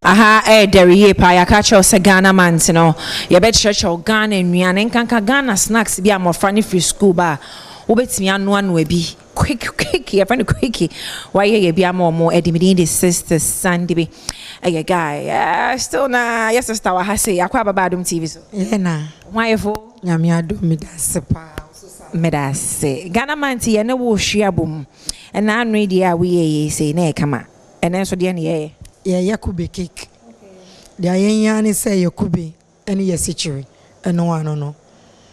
aha dairy pa ya ka cho se Ghana man no ye be cho Ghana nnuane nkanka Ghana snacks bi amofra ne free school ba wo betimi anu anu abi quick ye friend quick why ye bi amomo edimidi the sister Sunday bi hey guy still na yes sister wa ha say akwa baba Adom TV so ye na why fo nyame adom me da se pa me da se Ghana man ti ye ne wo hwia bom and na anu dia we ye say na e kama and so dia ne ye ye Kube cake. The ayanya say ye Kube and ye Chewy and no one no.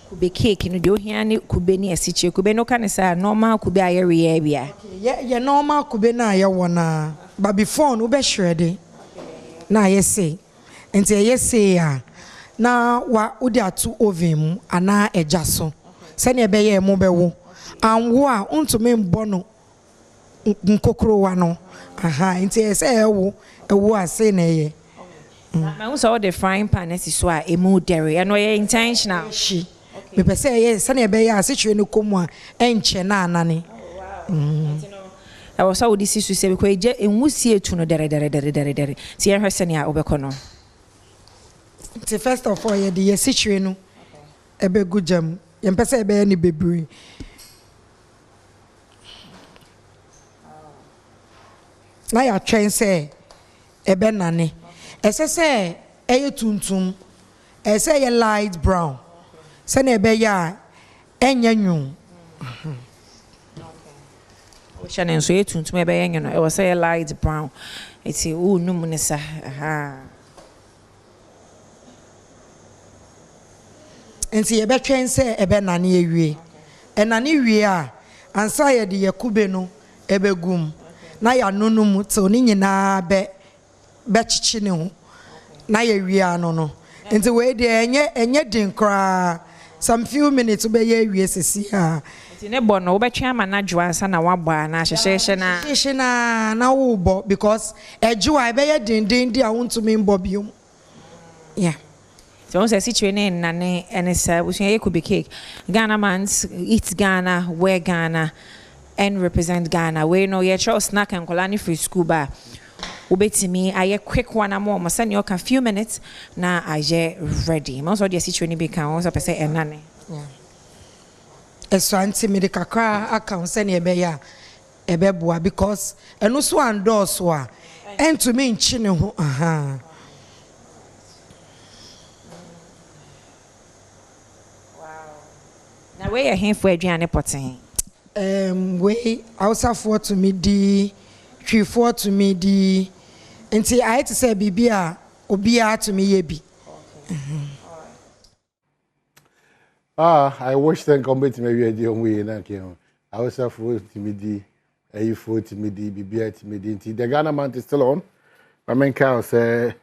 Kube cake no do here ni Kube ni Chewy. Kube no can say normal Kube aye bia. Ye normal Kube na ye wona. But before no be shredded. Na ye say. Enti ye say ya. Na wa odi atu oven mu ana eja so. Se ne be ye mo be wo. Anwo a untumi mbono nkokoro wa no. Aha, enti ye say ewo ase na ye. My own so the frying pan is so a emu dairy. I know you're intentional. She. Me per se ye se na be ya se chwe no komu a enche na anane. I was so this is to say because je enwusie tu no dere. See her se ne a obekọ no. The first of all ye the ye se chwe no ebe gujam. Ye per se ebe ni bebre. Na ya twen se ebe nane. Ese se eye tuntum. Ese ye light brown. Se na ebe ya enya nwun. O chane so ye tuntum ebe enya no. E was say light brown. Eti o num ne sa. Aha. Enti ebe twen se ebe nane ewie. E nane wie a ansa ye de ye Kube no ebe gum. Na ya nunum to ni nyina be chichi ne ho na ye wie no nti we de enye din kra some few minutes be ye wie sesi ha nti ne bo no wo betwe ama na dwo ansa na wabɔ na hyehye na wo bo because ejuwa be ye din di a wontumi mbo biom yeah so on say Chewy ne nane ene sa wo ye Kube cake Ghana man eat Ghana wear Ghana and represent Ghana we no ye cho snack and kolani free school ba ubetimi aye quick one more mo send you a few minutes na aye ready mo so de Chewy ni be kan o so pese enane eso anti me de kakra account send e be ya e be boa because eno so endorse a entumi nchi ne ho aha wow na we ye hen for aduane poten we Hausa for to me di Chewy for to me di nti I had to say bibia obia to me ye bi I wish them come to me the way na ke Hausa for to me di ayi for to me di bibia to me di nti the Ghana man is still on I mean can say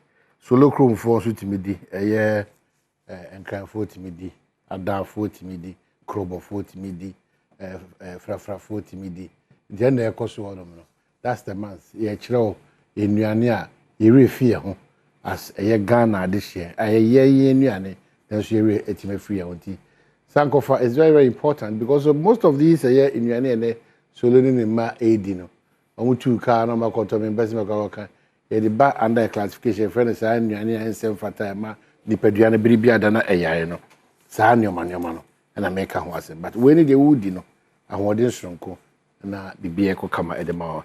solo crew for to me di enkran for to me di Adom for to me di Krobo for to me di fra 40 midi then na ekoso hono no that's the month ye kire enuane a ye refie ho as ye Ghana de hye ye enuane then so ye etime free ho ti sankofa is very important because most of these ye enuane ne solo ni ma edi no omu tu ka no makoto me best me ka ye the ba under classification friend say enuane ensem fata ma nipaduane biribia da na eyaye no saa nyoma no na make ho ase but when they would no ahode nsonko na bibie ko kama edema